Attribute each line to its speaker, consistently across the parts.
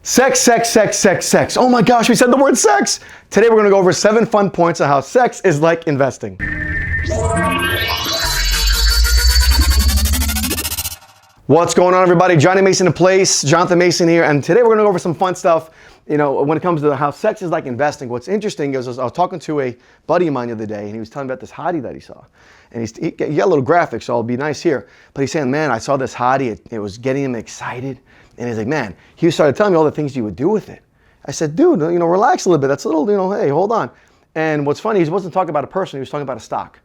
Speaker 1: Sex, sex, sex, sex, sex. Oh my gosh, we said the word sex. Today we're gonna go over 7 fun points on how sex is like investing. What's going on, everybody? Johnny Mason in place, Jonathan Mason here, and today we're gonna go over some fun stuff, when it comes to how sex is like investing. What's interesting is I was talking to a buddy of mine the other day, and he was telling me about this hottie that he saw. And he got a little graphic, so I'll be nice here. But he's saying, man, I saw this hottie, it was getting him excited. And he's like, man, he started telling me all the things he would do with it. I said, dude, relax a little bit. That's a little, hey, hold on. And what's funny, he wasn't talking about a person, he was talking about a stock.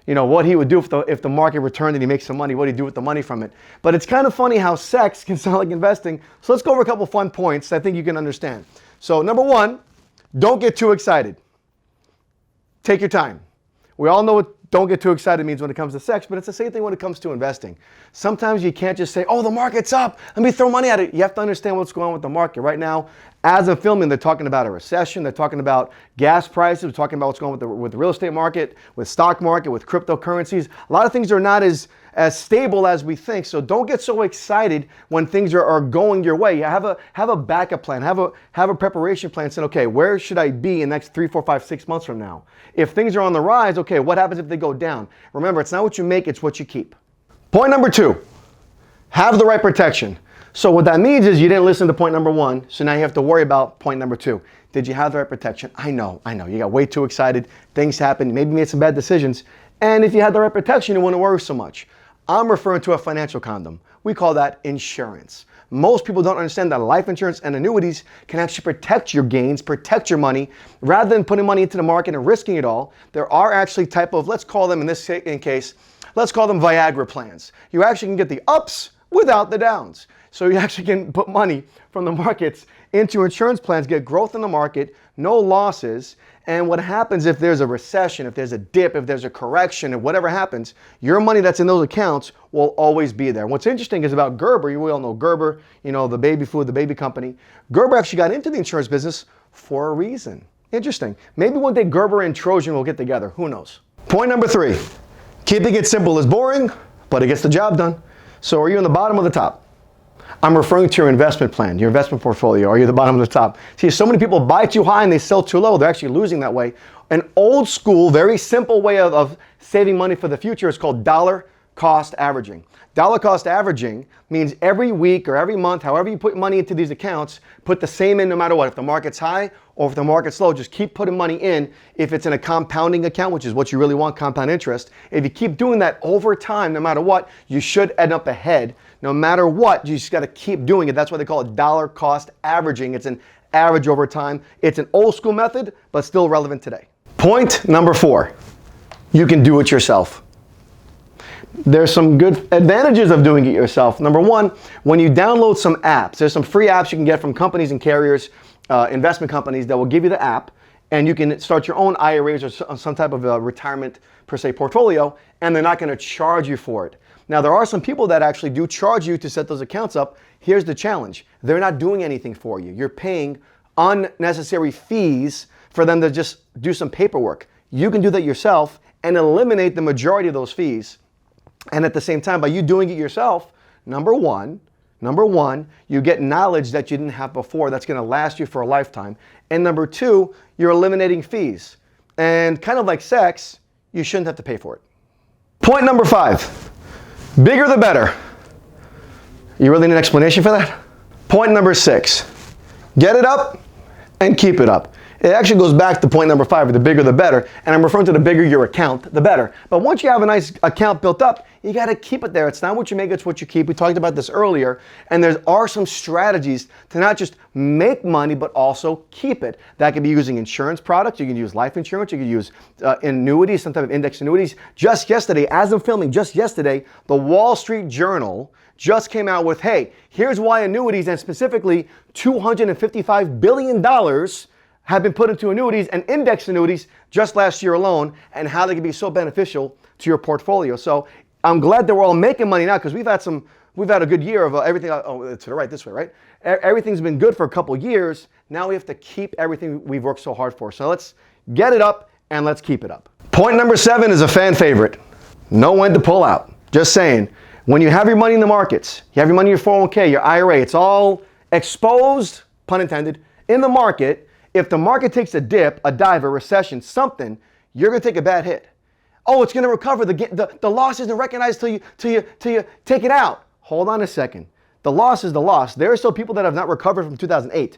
Speaker 1: What he would do if the market returned and he makes some money, what he'd do with the money from it. But it's kind of funny how sex can sound like investing. So let's go over a couple fun points I think you can understand. So number 1, don't get too excited. Take your time. We all know what don't get too excited means when it comes to sex, but it's the same thing when it comes to investing. Sometimes you can't just say, oh, the market's up, let me throw money at it. You have to understand what's going on with the market. Right now, as I'm filming, they're talking about a recession, they're talking about gas prices, they're talking about what's going on with the real estate market, with stock market, with cryptocurrencies. A lot of things are not as stable as we think, so don't get so excited when things are going your way. Have a backup plan, have a preparation plan, saying, okay, where should I be in the next 3, 4, 5, 6 months from now? If things are on the rise, okay, what happens if they go down? Remember, it's not what you make, it's what you keep. Point number 2, have the right protection. So what that means is you didn't listen to point number 1, so now you have to worry about point number 2. Did you have the right protection? I know, you got way too excited, things happened, maybe you made some bad decisions, and if you had the right protection, you wouldn't worry so much. I'm referring to a financial condom. We call that insurance. Most people don't understand that life insurance and annuities can actually protect your gains, protect your money, rather than putting money into the market and risking it all. There are actually type of, let's call them in this case, let's call them Viagra plans. You actually can get the ups without the downs. So you actually can put money from the markets into insurance plans, get growth in the market, no losses, and what happens if there's a recession, if there's a dip, if there's a correction, if whatever happens, your money that's in those accounts will always be there. And what's interesting is about Gerber, we all know Gerber, the baby food, the baby company. Gerber actually got into the insurance business for a reason. Interesting. Maybe one day Gerber and Trojan will get together, who knows? Point number 3, keeping it simple is boring, but it gets the job done. So are you in the bottom or the top? I'm referring to your investment plan, your investment portfolio. Are you at the bottom or the top? See, so many people buy too high and they sell too low. They're actually losing that way. An old school, very simple way of saving money for the future is called dollar cost averaging. Dollar cost averaging means every week or every month, however you put money into these accounts, put the same in no matter what. If the market's high or if the market's low, just keep putting money in. If it's in a compounding account, which is what you really want, compound interest, if you keep doing that over time, no matter what, you should end up ahead. No matter what, you just got to keep doing it. That's why they call it dollar cost averaging. It's an average over time. It's an old school method, but still relevant today. Point number 4, you can do it yourself. There's some good advantages of doing it yourself. Number 1, when you download some apps, there's some free apps you can get from companies and carriers, investment companies that will give you the app, and you can start your own IRAs or some type of retirement per se portfolio, and they're not going to charge you for it. Now, there are some people that actually do charge you to set those accounts up. Here's the challenge. They're not doing anything for you. You're paying unnecessary fees for them to just do some paperwork. You can do that yourself and eliminate the majority of those fees. And at the same time, by you doing it yourself, number one, you get knowledge that you didn't have before that's going to last you for a lifetime. And number 2, you're eliminating fees. And kind of like sex, you shouldn't have to pay for it. Point number 5, bigger the better. You really need an explanation for that? Point number 6, get it up and keep it up. It actually goes back to point number 5, the bigger the better, and I'm referring to the bigger your account, the better. But once you have a nice account built up, you got to keep it there. It's not what you make, it's what you keep. We talked about this earlier, and there are some strategies to not just make money, but also keep it. That could be using insurance products. You can use life insurance. You can use annuities, some type of index annuities. Just yesterday, as I'm filming, the Wall Street Journal just came out with, hey, here's why annuities, and specifically $255 billion have been put into annuities and index annuities just last year alone, and how they can be so beneficial to your portfolio. So I'm glad that we're all making money now, because we've had a good year of everything. Oh, to the right, this way, right? Everything's been good for a couple years. Now we have to keep everything we've worked so hard for. So let's get it up and let's keep it up. Point number 7 is a fan favorite. Know when to pull out. Just saying, when you have your money in the markets, you have your money in your 401k, your IRA, it's all exposed pun intended, in the market, if the market takes a dip, a dive, a recession, something, you're going to take a bad hit. Oh, it's going to recover. The loss isn't recognized till you take it out. Hold on a second. The loss is the loss. There are still people that have not recovered from 2008.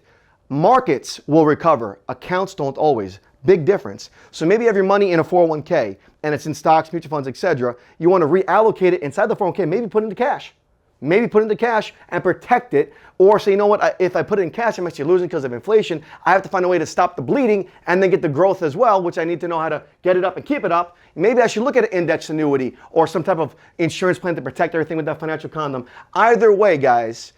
Speaker 1: Markets will recover. Accounts don't always. Big difference. So maybe you have your money in a 401k and it's in stocks, mutual funds, etc. You want to reallocate it inside the 401k. Maybe put it into cash. Maybe put it into cash and protect it. Or say, you know what, if I put it in cash, I'm actually losing because of inflation. I have to find a way to stop the bleeding and then get the growth as well, which I need to know how to get it up and keep it up. Maybe I should look at an index annuity or some type of insurance plan to protect everything with that financial condom. Either way, guys,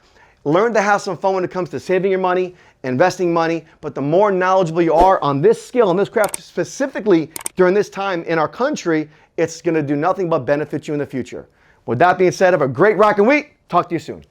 Speaker 1: learn to have some fun when it comes to saving your money, investing money, but the more knowledgeable you are on this skill, on this craft, specifically during this time in our country, it's going to do nothing but benefit you in the future. With that being said, have a great rockin' week. Talk to you soon.